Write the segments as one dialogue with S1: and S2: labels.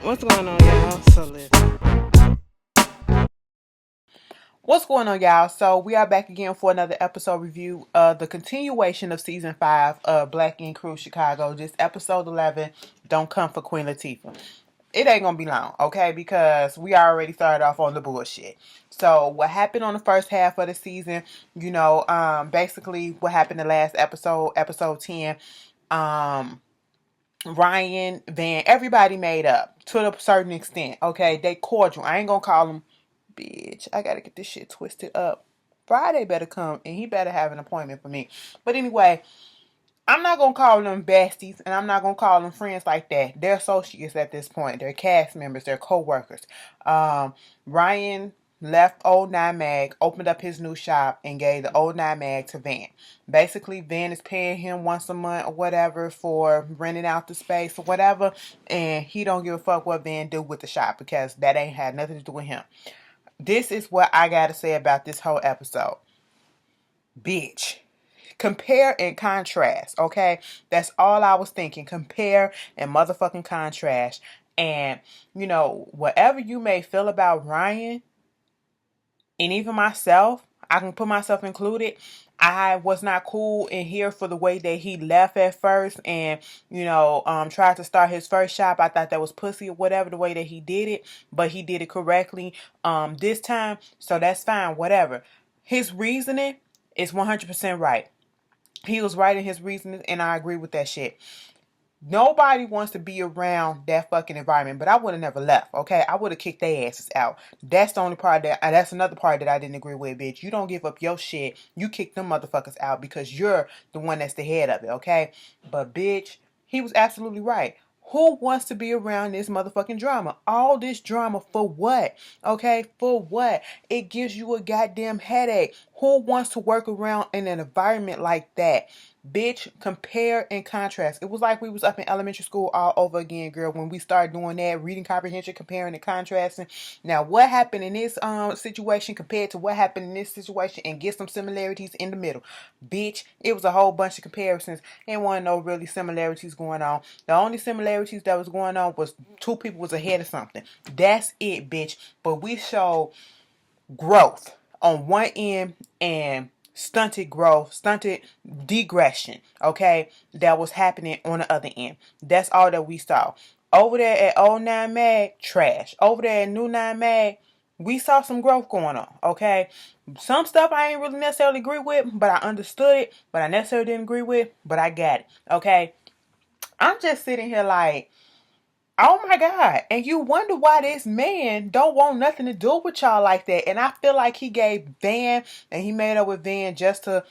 S1: What's going on, y'all? So listen.
S2: What's going on, y'all? So we are back again for another episode review of the continuation of season 5 of Black Ink Crew Chicago. This episode 11, Don't Come for Queen Latifah. It ain't gonna be long, okay? Because we already started off on the bullshit. So what happened on the first half of the season, basically what happened the last episode 10, Ryan, Van, everybody made up to a certain extent, okay? They cordial. I ain't gonna call them bitch. I gotta get this shit twisted up. Friday better come and he better have an appointment for me. But anyway, I'm not gonna call them besties and I'm not gonna call them friends like that. They're associates at this point. They're cast members. They're co-workers. Ryan left Old Nine Mag, opened up his new shop, and gave the Old Nine Mag to Van. Basically, Van is paying him once a month or whatever for renting out the space or whatever, and he don't give a fuck what Van do with the shop because that ain't had nothing to do with him. This is what I gotta say about this whole episode. Bitch. Compare and contrast, okay? That's all I was thinking. Compare and motherfucking contrast. And, whatever you may feel about Ryan, and even myself, I can put myself included. I was not cool in here for the way that he left at first and, tried to start his first shop. I thought that was pussy or whatever, the way that he did it, but he did it correctly this time, so that's fine, whatever. His reasoning is 100% right. He was right in his reasoning, and I agree with that shit. Nobody wants to be around that fucking environment, but I would have never left, okay? I would have kicked their asses out. That's the only part that's another part that I didn't agree with, bitch. You don't give up your shit. You kick them motherfuckers out because you're the one that's the head of it, okay? But bitch, he was absolutely right. Who wants to be around this motherfucking drama? All this drama for what? Okay, for what? It gives you a goddamn headache. Who wants to work around in an environment like that? Bitch, compare and contrast. It was like we was up in elementary school all over again, girl, when we started doing that, reading comprehension, comparing and contrasting. Now, what happened in this situation compared to what happened in this situation, and get some similarities in the middle. Bitch, it was a whole bunch of comparisons. There wasn't no really similarities going on. The only similarities that was going on was two people was ahead of something. That's it, bitch. But we showed growth on one end and stunted growth, stunted degression, okay, that was happening on the other end. That's all that we saw. Over there at Old Nine Mag, trash. Over there at New Nine Mag, we saw some growth going on, okay? Some stuff I ain't really necessarily agree with, but I understood it, but I necessarily didn't agree with, but I got it, okay? I'm just sitting here like, oh my God. And you wonder why this man don't want nothing to do with y'all like that. And I feel like he gave Van and he made up with Van just to,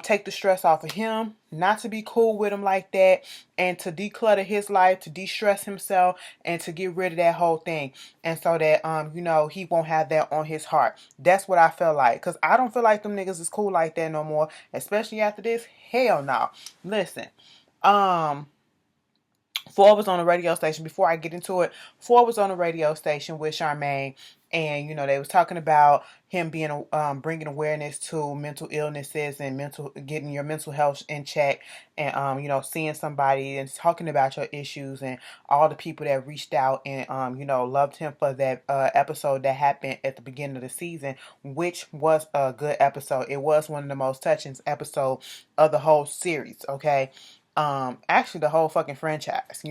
S2: take the stress off of him, not to be cool with him like that, and to declutter his life, to de-stress himself, and to get rid of that whole thing. And so that he won't have that on his heart. That's what I feel like. Cause I don't feel like them niggas is cool like that no more. Especially after this. Hell no. Listen. Ford was on a radio station. Before I get into it, Ford was on a radio station with Charmaine, and they was talking about him being bringing awareness to mental illnesses and getting your mental health in check, and seeing somebody and talking about your issues and all the people that reached out and loved him for that episode that happened at the beginning of the season, which was a good episode. It was one of the most touching episodes of the whole series. Okay. Actually the whole fucking franchise,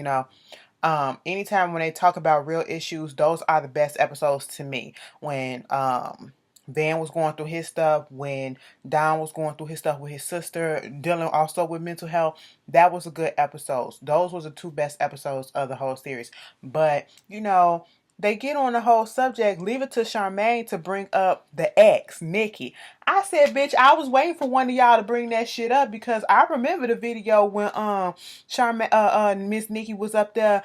S2: anytime when they talk about real issues, those are the best episodes to me. When Van was going through his stuff, when Don was going through his stuff with his sister, dealing also with mental health, that was a good episodes. Those was the two best episodes of the whole series. But they get on the whole subject, leave it to Charmaine to bring up the ex, Nikki. I said, bitch, I was waiting for one of y'all to bring that shit up because I remember the video when Charmaine Miss Nikki was up there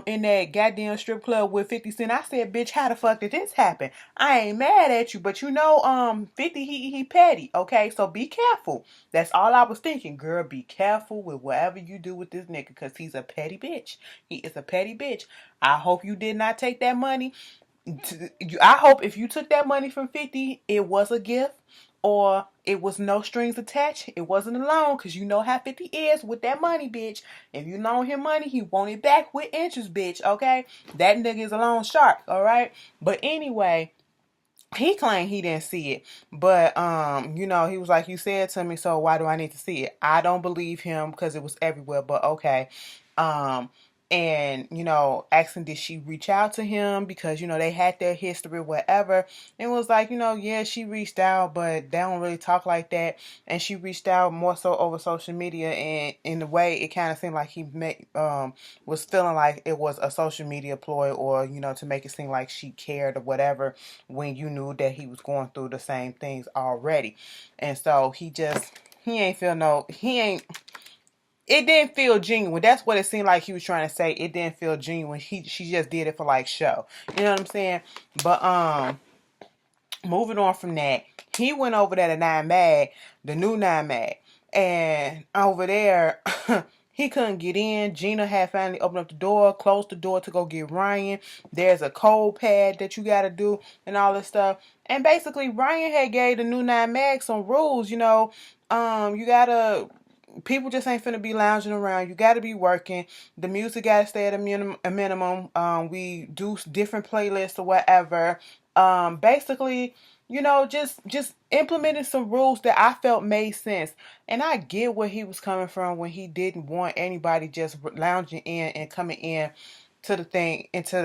S2: in that goddamn strip club with 50 Cent. I said, bitch, how the fuck did this happen? I ain't mad at you, but 50 he petty, okay? So be careful. That's all I was thinking, girl. Be careful with whatever you do with this nigga because he's a petty bitch. He is a petty bitch. I hope you did not take that money. I hope if you took that money from 50, it was a gift. or it was no strings attached. It wasn't a loan, because you know how 50 is with that money, bitch. If you loan him money, he want it back with interest, bitch, okay? That nigga is a loan shark, all right? But anyway, he claimed he didn't see it, but he was like, you said to me, so why do I need to see it? I don't believe him because it was everywhere, but okay. um and asking, did she reach out to him, because they had their history, whatever. And was like, yeah, she reached out, but they don't really talk like that. And she reached out more so over social media, and in the way it kind of seemed like he was feeling like it was a social media ploy, or to make it seem like she cared or whatever, when you knew that he was going through the same things already. And so he ain't feel no, he ain't, it didn't feel genuine. That's what it seemed like he was trying to say. It didn't feel genuine. She just did it for like show. You know what I'm saying? But moving on from that, he went over there to Nine Mag, the new Nine Mag. And over there, he couldn't get in. Gina had finally opened up the door, closed the door to go get Ryan. There's a code pad that you gotta do and all this stuff. And basically, Ryan had gave the new Nine Mag some rules, you gotta, people just ain't finna be lounging around. You got to be working. The music got to stay at a minimum. We do different playlists or whatever. Basically, just implementing some rules that I felt made sense. And I get where he was coming from when he didn't want anybody just lounging in and coming in to the thing, into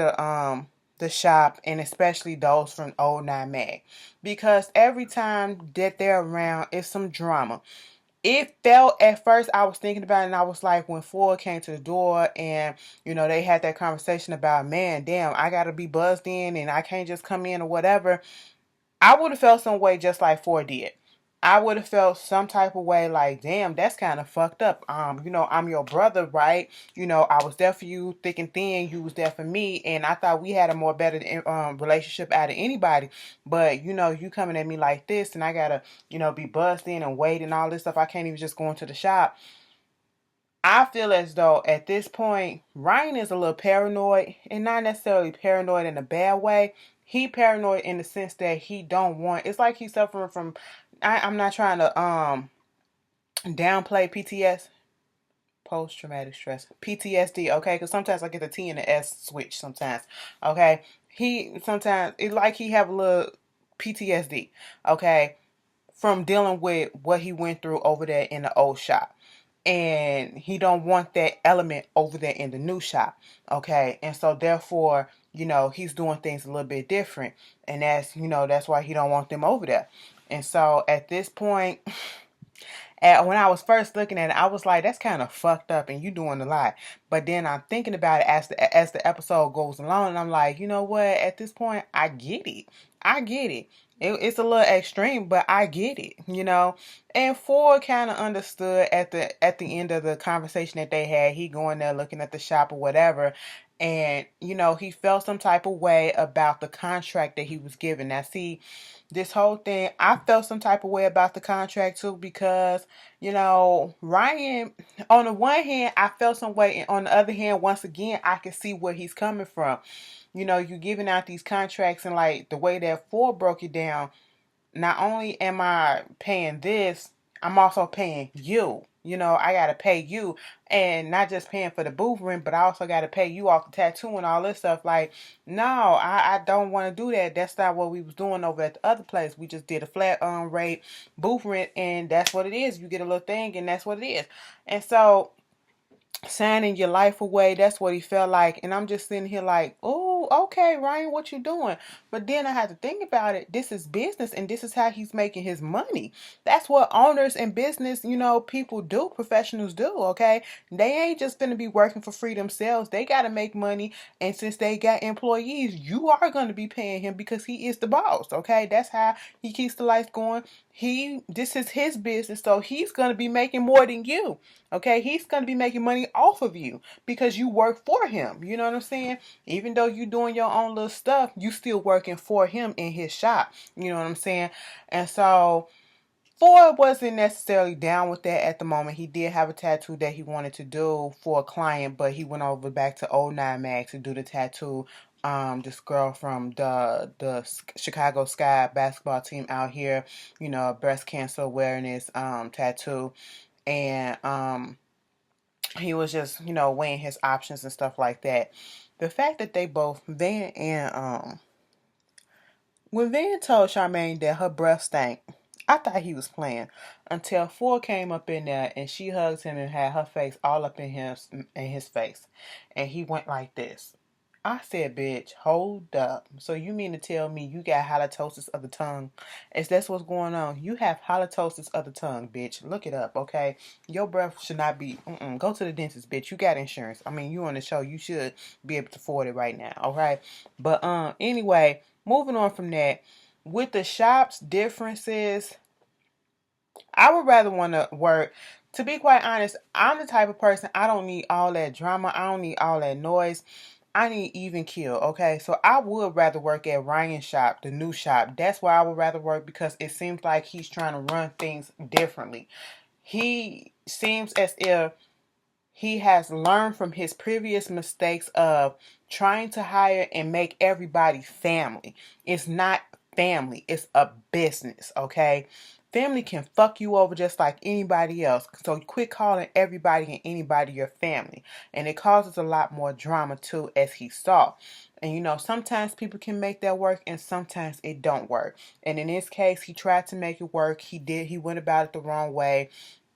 S2: the shop, and especially those from Old Nine Mag, because every time that they're around, it's some drama. It felt, at first I was thinking about it, and I was like, when Ford came to the door and they had that conversation about, man, damn, I gotta be buzzed in and I can't just come in or whatever, I would have felt some way just like Ford did. I would have felt some type of way like, damn, that's kind of fucked up. I'm your brother, right? I was there for you thick and thin. You was there for me, and I thought we had a more better relationship out of anybody. But you coming at me like this, and I gotta be buzzed in and wait and all this stuff. I can't even just go into the shop. I feel as though at this point, Ryan is a little paranoid, and not necessarily paranoid in a bad way. He paranoid in the sense that he don't want. It's like he's suffering from. I'm not trying to downplay PTS, post traumatic stress, PTSD. Okay, because sometimes I get the T and the S switch. Sometimes, okay, he sometimes it's like he have a little PTSD. Okay, from dealing with what he went through over there in the old shop. And he don't want that element over there in the new shop. Okay. And so therefore, he's doing things a little bit different. And that's why he don't want them over there. And so at this point, when I was first looking at it, I was like, that's kind of fucked up and you doing a lot. But then I'm thinking about it as the episode goes along, and I'm like, you know what? At this point, I get it. I get it. It's a little extreme, but I get it, And Ford kind of understood at the end of the conversation that they had. He going there looking at the shop or whatever, and he felt some type of way about the contract that he was given. Now, see, this whole thing, I felt some type of way about the contract too, because Ryan, on the one hand, I felt some way, and on the other hand, once again, I can see where he's coming from. You giving out these contracts, and like the way that Ford broke it down, not only am I paying this, I'm also paying you. I got to pay you, and not just paying for the booth rent, but I also got to pay you off the tattoo and all this stuff. Like, no, I don't want to do that. That's not what we was doing over at the other place. We just did a flat rate booth rent, and that's what it is. You get a little thing, and that's what it is. And so, signing your life away, that's what he felt like. And I'm just sitting here like, oh, okay, Ryan, what you doing? But then I had to think about it. This is business, and this is how he's making his money. That's what owners and business, people do, professionals do, okay? They ain't just gonna be working for free themselves. They gotta make money, and since they got employees, you are gonna be paying him because he is the boss, okay? That's how he keeps the lights going. This is his business, so he's gonna be making more than you. Okay, he's going to be making money off of you because you work for him. You know what I'm saying? Even though you're doing your own little stuff, you still working for him in his shop. You know what I'm saying? And so Ford wasn't necessarily down with that at the moment. He did have a tattoo that he wanted to do for a client, but he went over back to Old Nine Mag to do the tattoo. This girl from the Chicago Sky basketball team out here, breast cancer awareness tattoo, and he was just weighing his options and stuff like that. The fact that they both when Van told Charmaine that her breath stank, I thought he was playing until Ford came up in there and she hugged him and had her face all up in his face, and he went like this. I said, bitch, hold up. So you mean to tell me you got halitosis of the tongue? Is that what's going on? You have halitosis of the tongue, bitch. Look it up, okay? Your breath should not be. Go to the dentist, bitch. You got insurance. I mean, you on the show. You should be able to afford it right now, okay? But anyway, moving on from that, with the shop's differences, I would rather want to work. To be quite honest, I'm the type of person, I don't need all that drama. I don't need all that noise. I need even kill, okay? So I would rather work at Ryan's shop, the new shop. That's where I would rather work because it seems like he's trying to run things differently. He seems as if he has learned from his previous mistakes of trying to hire and make everybody family. It's not family, it's a business, okay? Family can fuck you over just like anybody else. So quit calling everybody and anybody your family. And it causes a lot more drama too, as he saw. And sometimes people can make that work and sometimes it don't work. And in this case, he tried to make it work. He went about it the wrong way,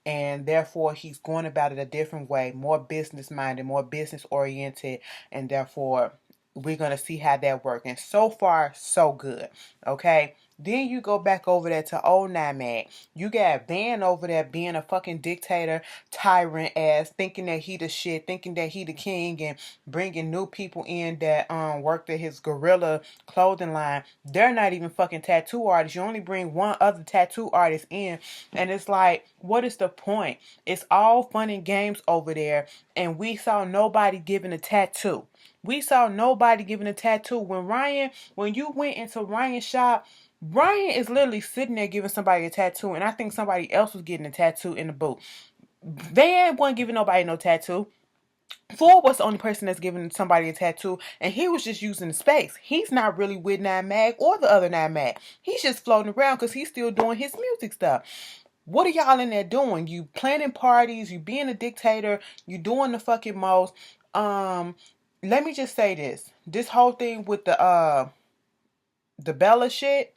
S2: and therefore he's going about it a different way, more business minded, more business oriented, and therefore we're going to see how that works. And so far, so good. Okay. Then you go back over there to old Nimag. You got Van over there being a fucking dictator, tyrant ass, thinking that he the shit, thinking that he the king, and bringing new people in that worked at his gorilla clothing line. They're not even fucking tattoo artists. You only bring one other tattoo artist in, and it's like, what is the point? It's all fun and games over there, and we saw nobody giving a tattoo. We saw nobody giving a tattoo. When you went into Ryan's shop, Ryan is literally sitting there giving somebody a tattoo, and I think somebody else was getting a tattoo in the booth. Van wasn't giving nobody no tattoo. Ford was the only person that's giving somebody a tattoo, and he was just using the space. He's not really with Nine Mag or the other Nine Mag. He's just floating around because he's still doing his music stuff. What are y'all in there doing? You planning parties, you being a dictator, you doing the fucking most. Let me just say this. This whole thing with the Bella shit,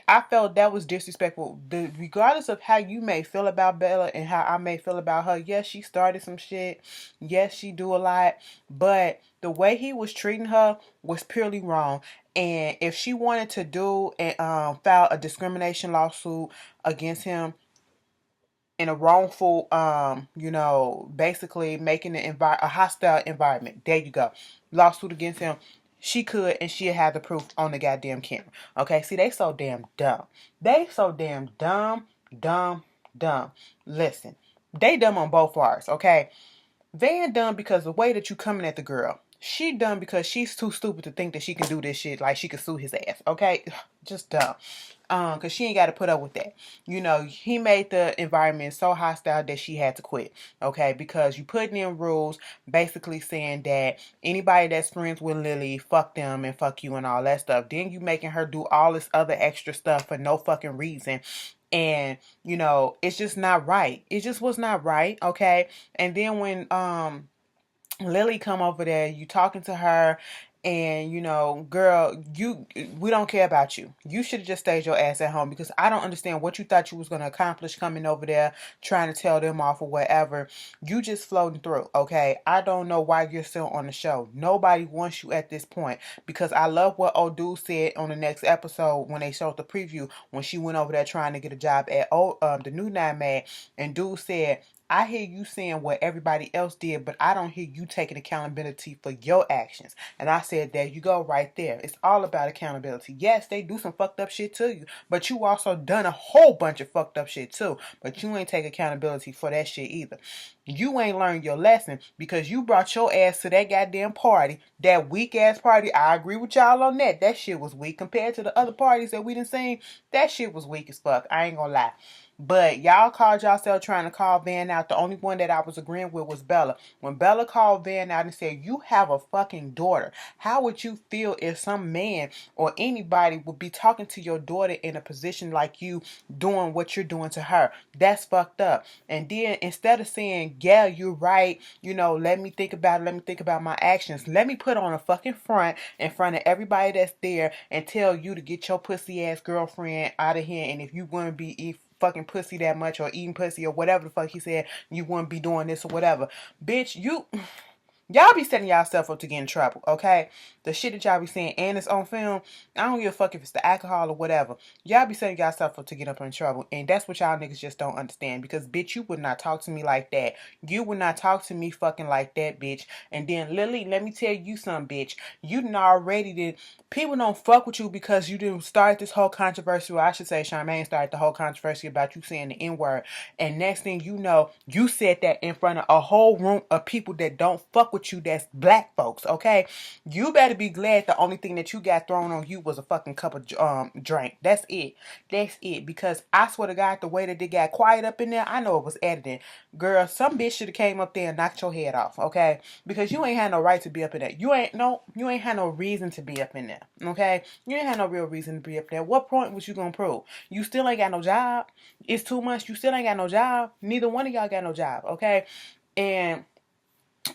S2: I felt that was disrespectful. Regardless of how you may feel about Bella and how I may feel about her, yes, she started some shit. Yes, she do a lot. But the way he was treating her was purely wrong. And if she wanted to do and file a discrimination lawsuit against him in a wrongful, basically making a hostile environment. There you go. Lawsuit against him. She could, and she'll have the proof on the goddamn camera. Okay, see, they so damn dumb. They so damn dumb, dumb, dumb. Listen, they dumb on both parts, okay? Van dumb because the way that you coming at the girl. She dumb because she's too stupid to think that she can do this shit, like she could sue his ass, okay? Just dumb. Because she ain't got to put up with that. He made the environment so hostile that she had to quit, okay? Because you putting in rules basically saying that anybody that's friends with Lily, fuck them and fuck you and all that stuff. Then you making her do all this other extra stuff for no fucking reason. And, it's just not right. It just was not right, okay? And then when Lily come over there, you talking to her, and girl, we don't care about you. You should have just stayed your ass at home, because I don't understand what you thought you was going to accomplish coming over there trying to tell them off or whatever. You just floating through, okay? I don't know why you're still on the show. Nobody wants you at this point, because I love what old dude said on the next episode when they showed the preview, when she went over there trying to get a job at the new Nine Man, and dude said, I hear you saying what everybody else did, but I don't hear you taking accountability for your actions. And I said, there you go right there. It's all about accountability. Yes, they do some fucked up shit to you, but you also done a whole bunch of fucked up shit too. But you ain't take accountability for that shit either. You ain't learned your lesson because you brought your ass to that goddamn party. That weak ass party. I agree with y'all on that. That shit was weak compared to the other parties that we done seen. That shit was weak as fuck. I ain't gonna lie. But y'all called yourself trying to call Van out. The only one that I was agreeing with was Bella. When Bella called Van out and said, you have a fucking daughter. How would you feel if some man or anybody would be talking to your daughter in a position like you doing what you're doing to her? That's fucked up. And then instead of saying, yeah, you're right, let me think about it, let me think about my actions. Let me put on a fucking front in front of everybody that's there and tell you to get your pussy ass girlfriend out of here. And if you want to be fucking pussy that much or eating pussy or whatever the fuck he said, you wouldn't be doing this or whatever. Bitch, y'all be setting yourself up to get in trouble, okay? The shit that y'all be saying and it's on film, I don't give a fuck if it's the alcohol or whatever. Y'all be setting yourself up to get up in trouble. And that's what y'all niggas just don't understand. Because, bitch, you would not talk to me like that. You would not talk to me fucking like that, bitch. And then, Lily, let me tell you something, bitch. You done already did. People don't fuck with you because you didn't start this whole controversy. Well, I should say Charmaine started the whole controversy about you saying the N-word. And next thing you know, you said that in front of a whole room of people that don't fuck with you, that's black folks, okay? You better be glad the only thing that you got thrown on you was a fucking cup of drink. That's it. That's it. Because I swear to God, the way that they got quiet up in there, I know it was editing. Girl, some bitch should have came up there and knocked your head off, okay? Because you ain't had no right to be up in there. You ain't had no reason to be up in there, okay? You ain't had no real reason to be up there. What point was you gonna prove? You still ain't got no job. It's 2 months. You still ain't got no job. Neither one of y'all got no job, okay? And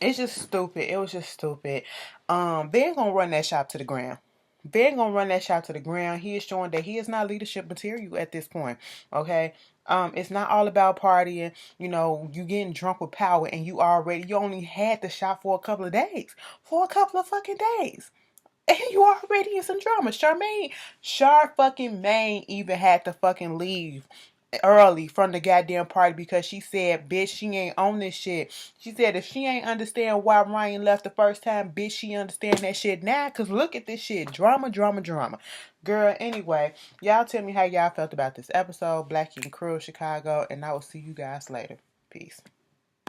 S2: it's just stupid. It was just stupid. Ben gonna run that shop to the ground. Ben gonna run that shop to the ground. He is showing that he is not leadership material at this point. Okay. It's not all about partying. You getting drunk with power and you only had the shop for a couple of days. For a couple of fucking days. And you already in some drama. Fucking Maine even had to fucking leave early from the goddamn party because she said, bitch, she ain't on this shit. She said if she ain't understand why Ryan left the first time, bitch, she understand that shit now. Cause look at this shit. Drama, drama, drama. Girl, anyway, y'all tell me how y'all felt about this episode. Black and Crew, Chicago, and I will see you guys later. Peace.